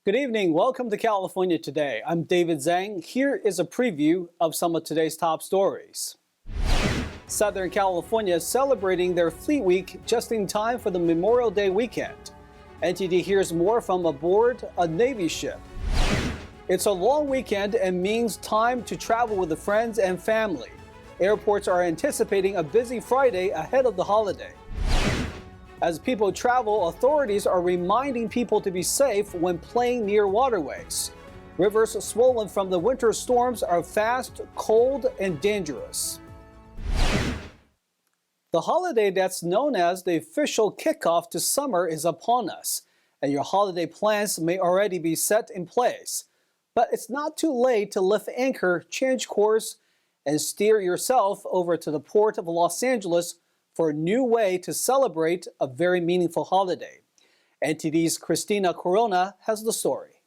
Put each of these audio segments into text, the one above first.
Good evening. Welcome to California Today. I'm David Zhang. Here is a preview of some of today's top stories. Southern California is celebrating their Fleet Week just in time for the Memorial Day weekend. NTD hears more from aboard a Navy ship. It's a long weekend and means time to travel with the friends and family. Airports are anticipating a busy Friday ahead of the holiday. As people travel, authorities are reminding people to be safe when playing near waterways. Rivers swollen from the winter storms are fast, cold, and dangerous. The holiday that's known as the official kickoff to summer is upon us, and your holiday plans may already be set in place. But it's not too late to lift anchor, change course, and steer yourself over to the port of Los Angeles for a new way to celebrate a very meaningful holiday. NTD's Christina Corona has the story.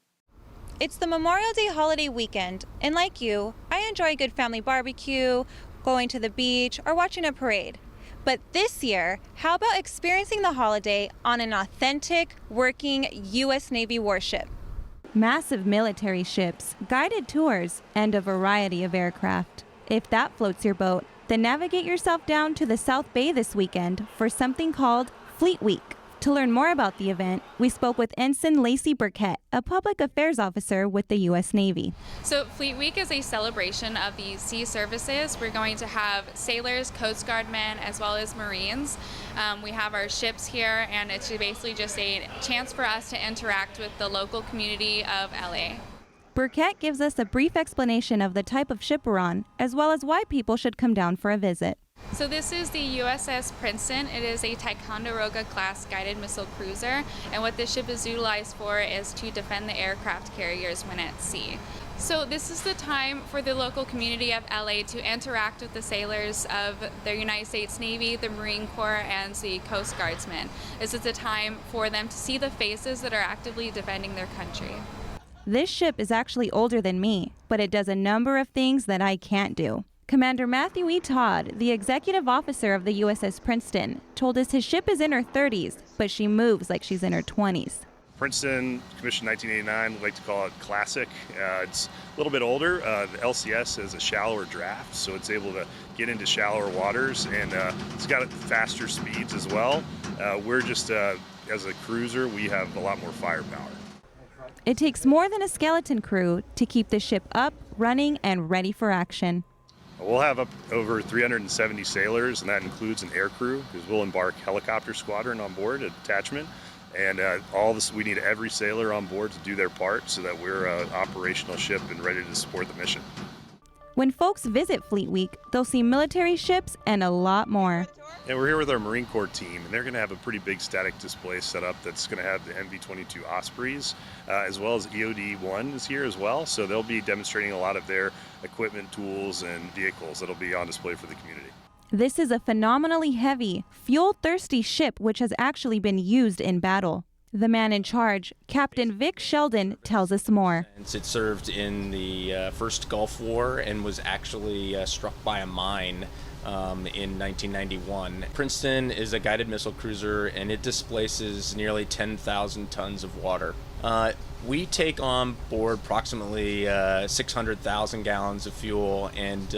It's the Memorial Day holiday weekend, and like you, I enjoy a good family barbecue, going to the beach, or watching a parade. But this year, how about experiencing the holiday on an authentic, working U.S. Navy warship? Massive military ships, guided tours, and a variety of aircraft. If that floats your boat, then navigate yourself down to the South Bay this weekend for something called Fleet Week. To learn more about the event, we spoke with Ensign Lacey Burkett, a public affairs officer with the U.S. Navy. So Fleet Week is a celebration of the sea services. We're going to have sailors, Coast Guard men, as well as Marines. We have our ships here, and it's basically just a chance for us to interact with the local community of LA. Burkett gives us a brief explanation of the type of ship we're on, as well as why people should come down for a visit. So this is the USS Princeton. It is a Ticonderoga class guided missile cruiser, and what this ship is utilized for is to defend the aircraft carriers when at sea. So this is the time for the local community of LA to interact with the sailors of the United States Navy, the Marine Corps, and the Coast Guardsmen. This is a time for them to see the faces that are actively defending their country. This ship is actually older than me, but it does a number of things that I can't do. Commander Matthew E. Todd, the executive officer of the USS Princeton, told us his ship is in her 30s, but she moves like she's in her 20s. Princeton, commissioned 1989, we like to call it classic. It's a little bit older. The LCS has a shallower draft, so it's able to get into shallower waters, and it's got faster speeds as well. We're just, as a cruiser, we have a lot more firepower. It takes more than a skeleton crew to keep the ship up, running, and ready for action. We'll have up over 370 sailors, and that includes an air crew, because we'll embark helicopter squadron on board, a detachment. And all this, we need every sailor on board to do their part so that we're an operational ship and ready to support the mission. When folks visit Fleet Week, they'll see military ships and a lot more. And we're here with our Marine Corps team, and they're going to have a pretty big static display set up that's going to have the MV-22 Ospreys, as well as EOD-1 is here as well. So they'll be demonstrating a lot of their equipment, tools, and vehicles that'll be on display for the community. This is a phenomenally heavy, fuel-thirsty ship which has actually been used in battle. The man in charge, Captain Vic Sheldon, tells us more. It served in the first Gulf War and was actually struck by a mine in 1991. Princeton is a guided missile cruiser, and it displaces nearly 10,000 tons of water. We take on board approximately 600,000 gallons of fuel, and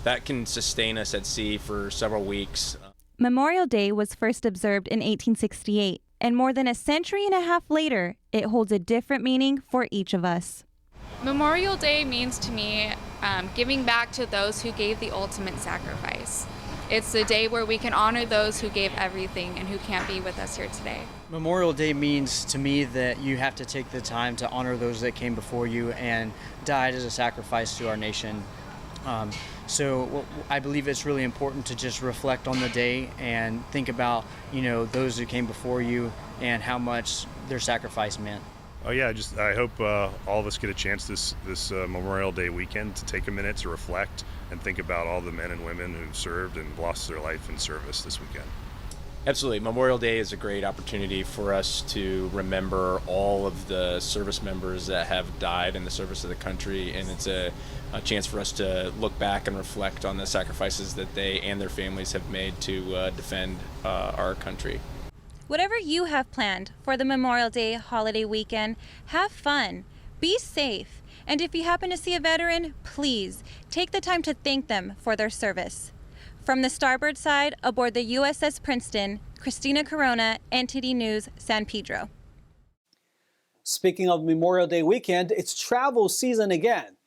that can sustain us at sea for several weeks. Memorial Day was first observed in 1868, and more than a century and a half later, it holds a different meaning for each of us. Memorial Day means to me giving back to those who gave the ultimate sacrifice. It's the day where we can honor those who gave everything and who can't be with us here today. Memorial Day means to me that you have to take the time to honor those that came before you and died as a sacrifice to our nation. So I believe it's really important to just reflect on the day and think about, those who came before you and how much their sacrifice meant. Oh yeah, I hope all of us get a chance this Memorial Day weekend to take a minute to reflect and think about all the men and women who've served and lost their life in service this weekend. Absolutely. Memorial Day is a great opportunity for us to remember all of the service members that have died in the service of the country, and it's a chance for us to look back and reflect on the sacrifices that they and their families have made to defend our country. Whatever you have planned for the Memorial Day holiday weekend, have fun, be safe, and if you happen to see a veteran, please take the time to thank them for their service. From the starboard side aboard the USS Princeton, Christina Corona, NTD News, San Pedro. Speaking of Memorial Day weekend, it's travel season again.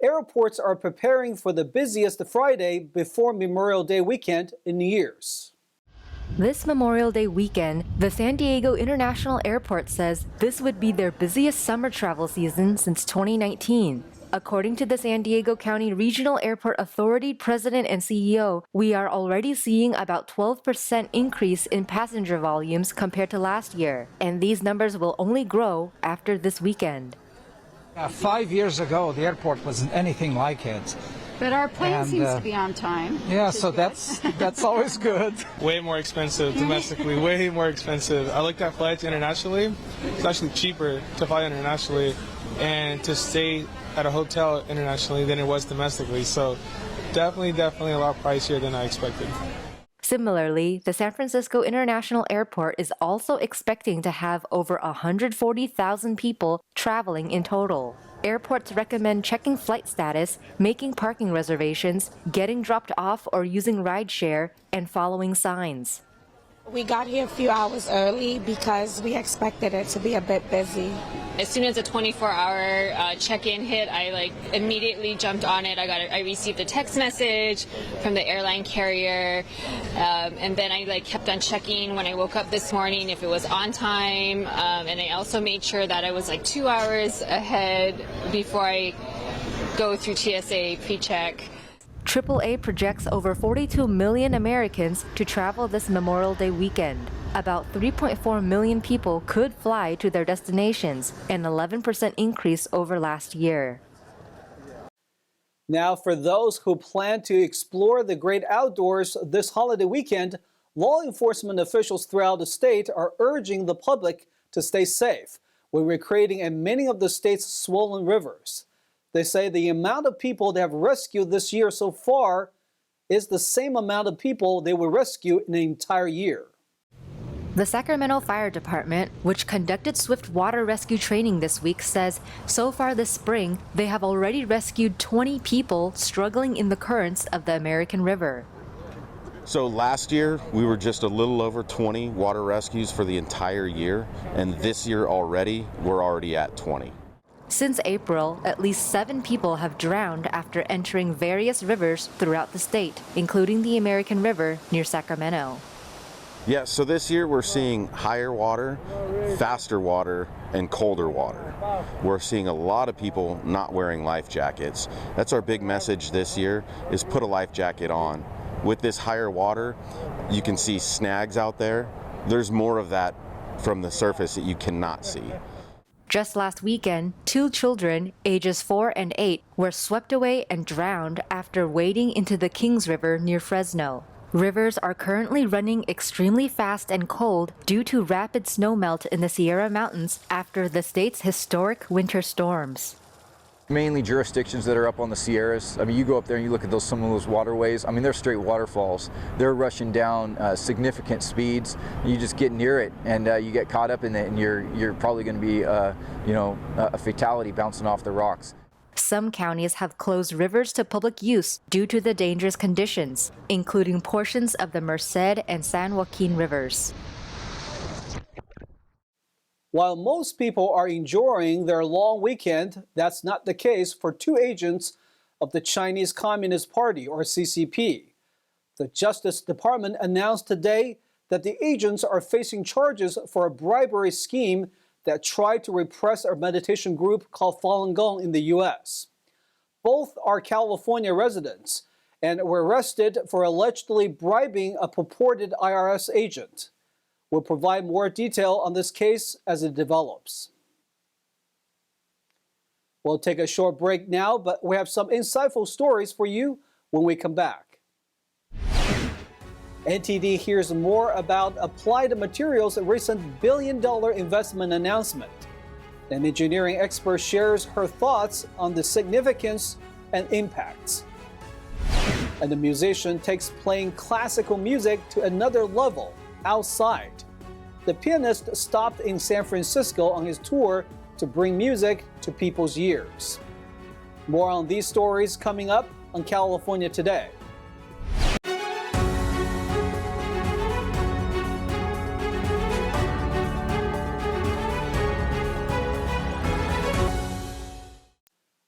Airports are preparing for the busiest Friday before Memorial Day weekend in years. This Memorial Day weekend, the San Diego International Airport says this would be their busiest summer travel season since 2019. According to the San Diego County Regional Airport Authority President and CEO, we are already seeing about 12% increase in passenger volumes compared to last year, and these numbers will only grow after this weekend. 5 years ago, the airport wasn't anything like it. But our plane seems to be on time. Yeah, so that's always good. Way more expensive domestically, way more expensive. I looked at flights internationally. It's actually cheaper to fly internationally and to stay at a hotel internationally than it was domestically. So definitely a lot pricier than I expected. Similarly, the San Francisco International Airport is also expecting to have over 140,000 people traveling in total. Airports recommend checking flight status, making parking reservations, getting dropped off or using rideshare, and following signs. We got here a few hours early because we expected it to be a bit busy. As soon as the 24-hour check-in hit, I immediately jumped on it. I received a text message from the airline carrier, and then I kept on checking when I woke up this morning if it was on time, and I also made sure that I was 2 hours ahead before I go through TSA pre-check. AAA projects over 42 million Americans to travel this Memorial Day weekend. About 3.4 million people could fly to their destinations, an 11% increase over last year. Now, for those who plan to explore the great outdoors this holiday weekend, law enforcement officials throughout the state are urging the public to stay safe when recreating in many of the state's swollen rivers. They say the amount of people they have rescued this year so far is the same amount of people they will rescue in an entire year. The Sacramento Fire Department, which conducted swift water rescue training this week, says so far this spring, they have already rescued 20 people struggling in the currents of the American River. So last year, we were just a little over 20 water rescues for the entire year, and this year already, we're already at 20. Since April, at least 7 people have drowned after entering various rivers throughout the state, including the American River near Sacramento. Yeah, so this year we're seeing higher water, faster water, and colder water. We're seeing a lot of people not wearing life jackets. That's our big message this year, is put a life jacket on. With this higher water, you can see snags out there. There's more of that from the surface that you cannot see. Just last weekend, 2 children, ages 4 and 8, were swept away and drowned after wading into the Kings River near Fresno. Rivers are currently running extremely fast and cold due to rapid snowmelt in the Sierra Mountains after the state's historic winter storms. Mainly jurisdictions that are up on the Sierras. I mean, you go up there and you look at some of those waterways. I mean, they're straight waterfalls. They're rushing down significant speeds. You just get near it and you get caught up in it, and you're probably going to be, a fatality bouncing off the rocks. Some counties have closed rivers to public use due to the dangerous conditions, including portions of the Merced and San Joaquin rivers. While most people are enjoying their long weekend, that's not the case for 2 agents of the Chinese Communist Party, or CCP. The Justice Department announced today that the agents are facing charges for a bribery scheme that tried to repress a meditation group called Falun Gong in the U.S. Both are California residents and were arrested for allegedly bribing a purported IRS agent. We'll provide more detail on this case as it develops. We'll take a short break now, but we have some insightful stories for you when we come back. NTD hears more about Applied Materials' recent billion-dollar investment announcement. An engineering expert shares her thoughts on the significance and impacts. And the musician takes playing classical music to another level outside. the pianist stopped in San Francisco on his tour to bring music to people's ears. More on these stories coming up on California Today.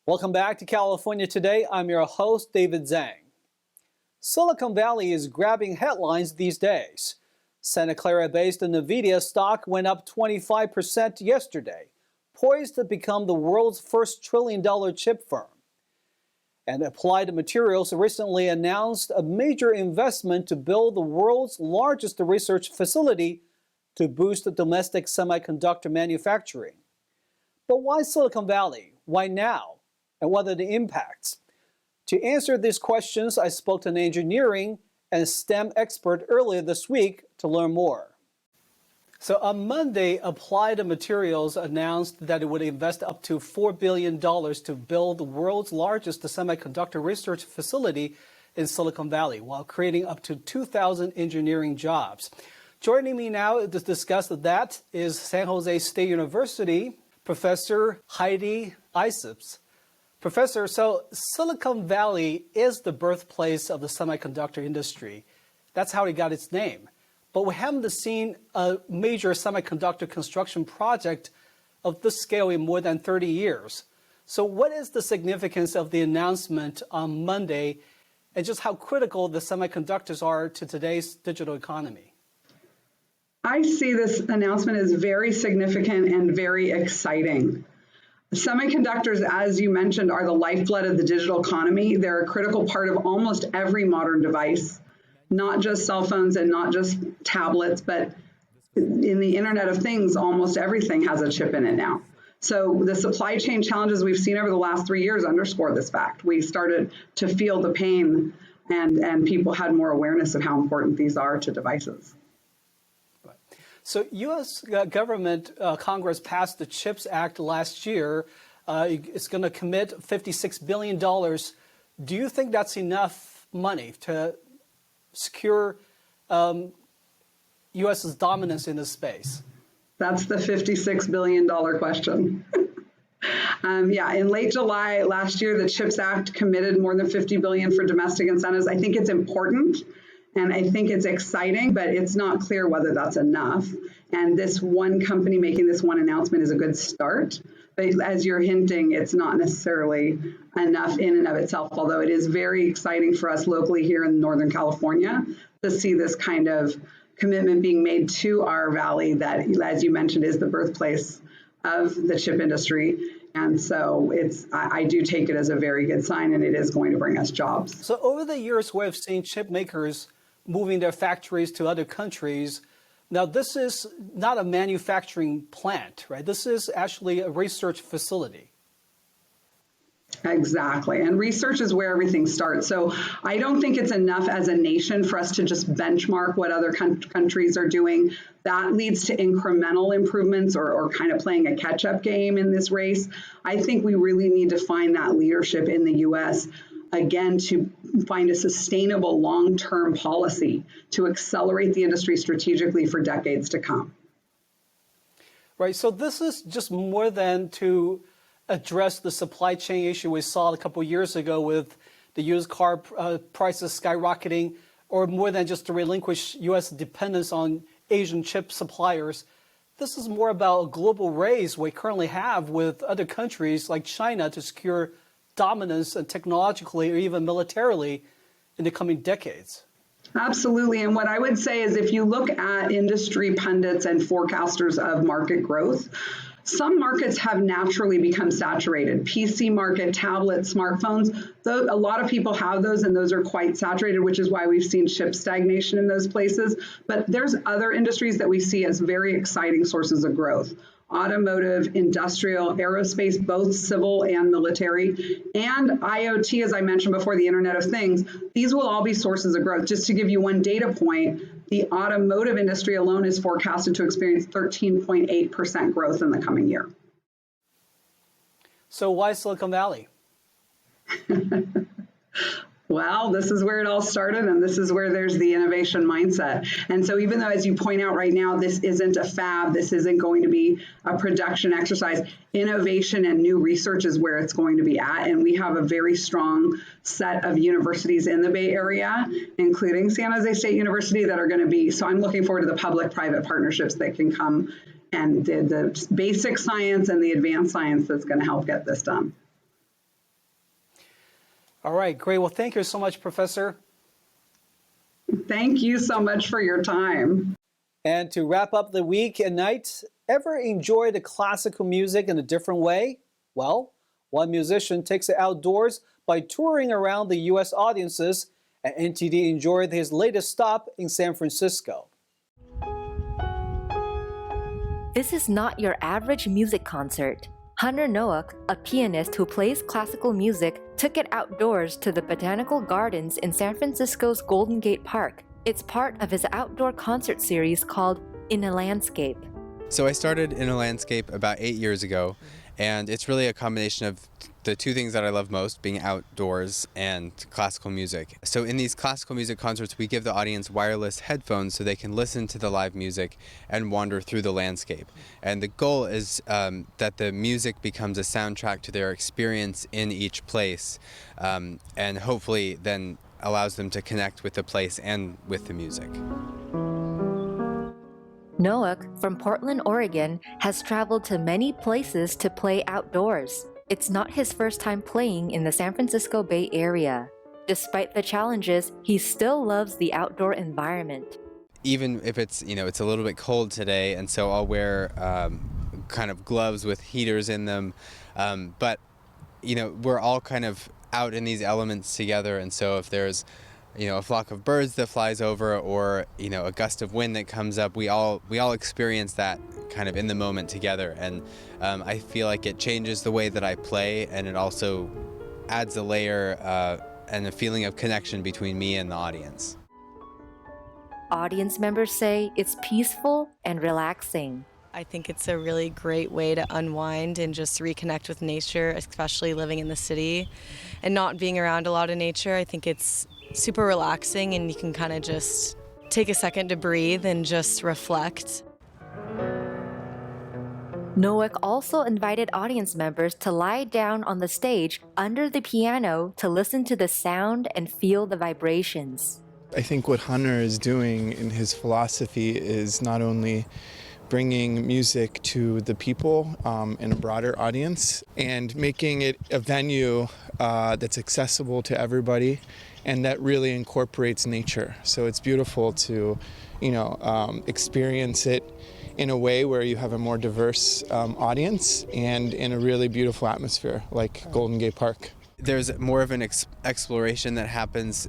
Welcome back to California Today. I'm your host, David Zhang. Silicon Valley is grabbing headlines these days. Santa Clara-based NVIDIA stock went up 25% yesterday, poised to become the world's first trillion-dollar chip firm. And Applied Materials recently announced a major investment to build the world's largest research facility to boost domestic semiconductor manufacturing. But why Silicon Valley? Why now? And what are the impacts? To answer these questions, I spoke to an engineering and STEM expert earlier this week to learn more. So on Monday, Applied Materials announced that it would invest up to $4 billion to build the world's largest semiconductor research facility in Silicon Valley, while creating up to 2,000 engineering jobs. Joining me now to discuss that is San Jose State University Professor Heidi Isaacs. Professor, so Silicon Valley is the birthplace of the semiconductor industry. That's how it got its name. But we haven't seen a major semiconductor construction project of this scale in more than 30 years. So what is the significance of the announcement on Monday, and just how critical the semiconductors are to today's digital economy? I see this announcement as very significant and very exciting. Semiconductors, as you mentioned, are the lifeblood of the digital economy. They're a critical part of almost every modern device, not just cell phones and not just tablets, but in the Internet of Things, almost everything has a chip in it now. So the supply chain challenges we've seen over the last 3 years underscore this fact. We started to feel the pain, and people had more awareness of how important these are to devices. So U.S. government, Congress passed the CHIPS Act last year. It's going to commit $56 billion. Do you think that's enough money to secure U.S.'s dominance in this space? That's the $56 billion question. In late July last year, the CHIPS Act committed more than $50 billion for domestic incentives. I think it's important. And I think it's exciting, but it's not clear whether that's enough. And this one company making this one announcement is a good start. But as you're hinting, it's not necessarily enough in and of itself, although it is very exciting for us locally here in Northern California to see this kind of commitment being made to our valley that, as you mentioned, is the birthplace of the chip industry. And so I do take it as a very good sign, and it is going to bring us jobs. So over the years, we have seen chip makers moving their factories to other countries. Now, this is not a manufacturing plant, right? This is actually a research facility. Exactly. And research is where everything starts. So I don't think it's enough as a nation for us to just benchmark what other countries are doing. That leads to incremental improvements or kind of playing a catch-up game in this race. I think we really need to find that leadership in the U.S., again, to find a sustainable long-term policy to accelerate the industry strategically for decades to come. Right. So this is just more than to address the supply chain issue we saw a couple of years ago with the used car prices skyrocketing, or more than just to relinquish U.S. dependence on Asian chip suppliers. This is more about a global race we currently have with other countries like China to secure dominance and technologically or even militarily in the coming decades. Absolutely. And what I would say is if you look at industry pundits and forecasters of market growth, some markets have naturally become saturated. PC market, tablets, smartphones, a lot of people have those, and those are quite saturated, which is why we've seen chip stagnation in those places. But there's other industries that we see as very exciting sources of growth. Automotive, industrial, aerospace, both civil and military, and IoT, as I mentioned before, the Internet of Things. These will all be sources of growth. Just to give you one data point, the automotive industry alone is forecasted to experience 13.8% growth in the coming year. So why Silicon Valley? Well, this is where it all started, and this is where there's the innovation mindset. And so even though, as you point out right now, this isn't a fab, this isn't going to be a production exercise, innovation and new research is where it's going to be at. And we have a very strong set of universities in the Bay Area, including San Jose State University, that are going to be, so I'm looking forward to the public-private partnerships that can come, and the basic science and the advanced science that's going to help get this done. All right, great. Well, thank you so much, Professor. Thank you so much for your time. And to wrap up the week and night, ever enjoy the classical music in a different way? Well, one musician takes it outdoors by touring around the U.S. audiences, and NTD enjoyed his latest stop in San Francisco. This is not your average music concert. Hunter Nowak, a pianist who plays classical music, took it outdoors to the Botanical Gardens in San Francisco's Golden Gate Park. It's part of his outdoor concert series called In a Landscape. So I started In a Landscape about 8 years ago, and it's really a combination of the two things that I love most, being outdoors and classical music. So in these classical music concerts, we give the audience wireless headphones so they can listen to the live music and wander through the landscape. And the goal is that the music becomes a soundtrack to their experience in each place, and hopefully then allows them to connect with the place and with the music. Nowak, from Portland, Oregon, has traveled to many places to play outdoors. It's not his first time playing in the San Francisco Bay Area. Despite the challenges, he still loves the outdoor environment. Even if it's a little bit cold today, and so I'll wear kind of gloves with heaters in them, but we're all kind of out in these elements together, and so if there's a flock of birds that flies over, or a gust of wind that comes up, we all experience that kind of in the moment together, and I feel like it changes the way that I play, and it also adds a layer and a feeling of connection between me and the audience. Audience members say it's peaceful and relaxing. I think it's a really great way to unwind and just reconnect with nature, especially living in the city and not being around a lot of nature. I think it's super relaxing, and you can kind of just take a second to breathe and just reflect. Nowak also invited audience members to lie down on the stage under the piano to listen to the sound and feel the vibrations. I think what Hunter is doing in his philosophy is not only bringing music to the people in a broader audience and making it a venue that's accessible to everybody and that really incorporates nature. So it's beautiful to, experience it in a way where you have a more diverse audience and in a really beautiful atmosphere like Golden Gate Park. There's more of an exploration that happens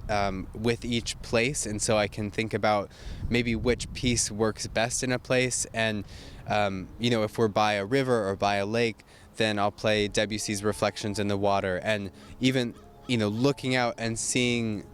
with each place, and so I can think about maybe which piece works best in a place, and if we're by a river or by a lake, then I'll play Debussy's Reflections in the Water, and even looking out and seeing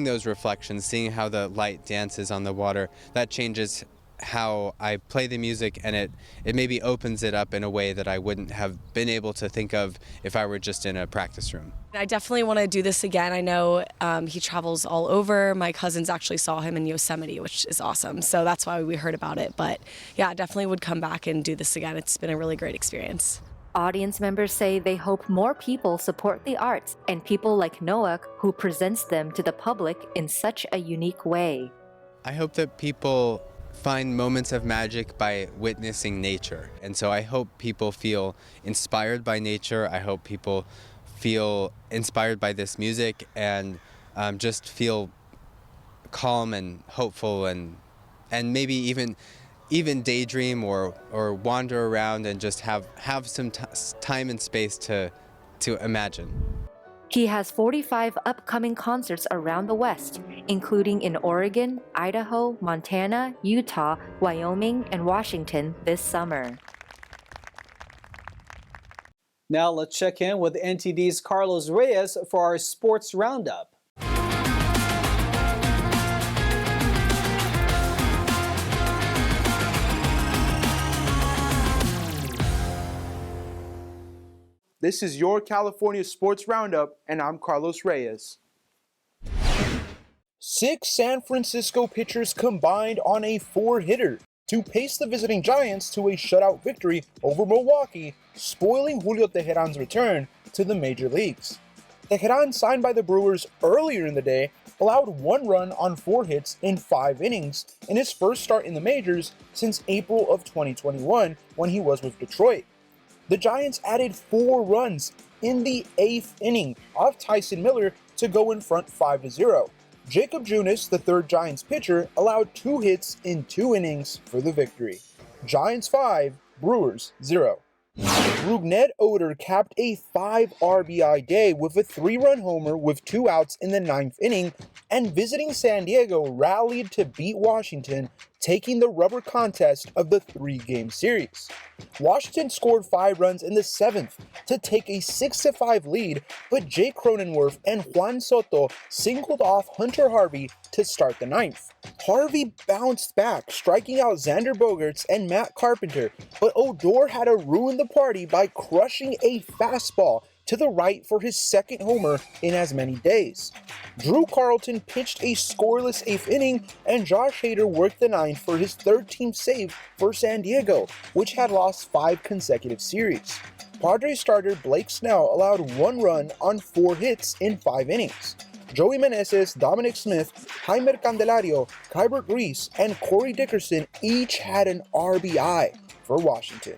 those reflections, seeing how the light dances on the water, that changes how I play the music, and it maybe opens it up in a way that I wouldn't have been able to think of if I were just in a practice room. I definitely want to do this again. I know he travels all over. My cousins actually saw him in Yosemite, which is awesome. So that's why we heard about it. But yeah, I definitely would come back and do this again. It's been a really great experience. Audience members say they hope more people support the arts and people like Nowak, who presents them to the public in such a unique way. I hope that people find moments of magic by witnessing nature. And so I hope people feel inspired by nature. I hope people feel inspired by this music and just feel calm and hopeful, and maybe even daydream or wander around and just have some time and space to imagine. He has 45 upcoming concerts around the West, including in Oregon, Idaho, Montana, Utah, Wyoming, and Washington this summer. Now let's check in with NTD's Carlos Reyes for our sports roundup. This is your California Sports Roundup, and I'm Carlos Reyes. 6 San Francisco pitchers combined on a 4-hitter to pace the visiting Giants to a shutout victory over Milwaukee, spoiling Julio Teheran's return to the major leagues. Teheran, signed by the Brewers earlier in the day, allowed 1 run on 4 hits in 5 innings in his first start in the majors since April of 2021 when he was with Detroit. The Giants added 4 runs in the 8th inning off Tyson Miller to go in front 5-0. Jacob Junis, the third Giants pitcher, allowed 2 hits in 2 innings for the victory. Giants 5, Brewers 0. Rougned Odor capped a 5 RBI day with a 3-run homer with 2 outs in the 9th inning, and visiting San Diego rallied to beat Washington, taking the rubber contest of the 3-game series. Washington scored 5 runs in the 7th to take a 6-5 lead, but Jay Cronenworth and Juan Soto singled off Hunter Harvey to start the 9th. Harvey bounced back, striking out Xander Bogaerts and Matt Carpenter, but Odor had to ruin the party by crushing a fastball to the right for his 2nd homer in as many days. Drew Carlton pitched a scoreless 8th inning, and Josh Hader worked the 9th for his 3rd team save for San Diego, which had lost 5 consecutive series. Padres starter Blake Snell allowed 1 run on 4 hits in 5 innings. Joey Meneses, Dominic Smith, Jeimer Candelario, Kybert Reese, and Corey Dickerson each had an RBI for Washington.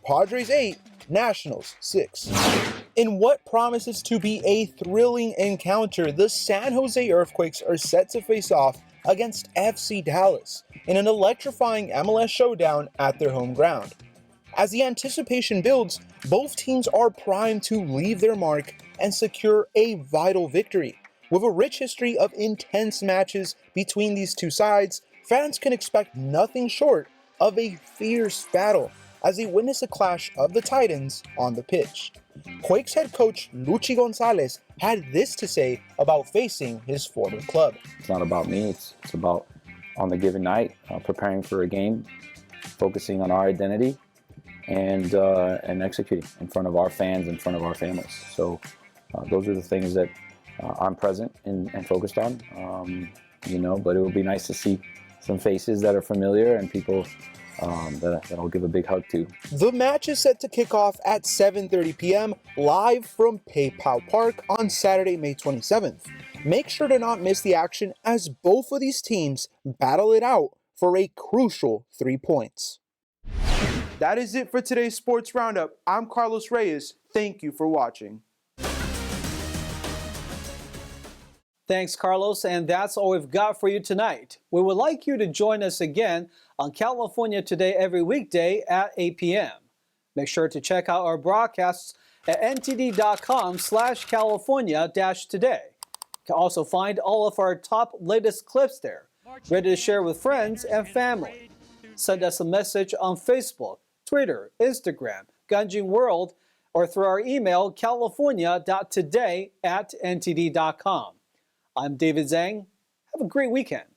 Padres 8, Nationals 6. In what promises to be a thrilling encounter, the San Jose Earthquakes are set to face off against FC Dallas in an electrifying MLS showdown at their home ground. As the anticipation builds, both teams are primed to leave their mark and secure a vital victory. With a rich history of intense matches between these two sides, fans can expect nothing short of a fierce battle as they witness a clash of the Titans on the pitch. Quakes head coach Luchi Gonzalez had this to say about facing his former club. It's not about me, it's about on the given night, preparing for a game, focusing on our identity, and executing in front of our fans, in front of our families. So those are the things that I'm present and focused on, but it would be nice to see some faces that are familiar and people that I'll give a big hug to. The match is set to kick off at 7:30 p.m. live from PayPal Park on Saturday, May 27th. Make sure to not miss the action as both of these teams battle it out for a crucial 3 points. That is it for today's Sports Roundup. I'm Carlos Reyes. Thank you for watching. Thanks, Carlos, and that's all we've got for you tonight. We would like you to join us again on California Today every weekday at 8 p.m. Make sure to check out our broadcasts at ntd.com/California-today. You can also find all of our top latest clips there, ready to share with friends and family. Send us a message on Facebook, Twitter, Instagram, Ganjin World, or through our email, california.today@ntd.com. I'm David Zhang. Have a great weekend.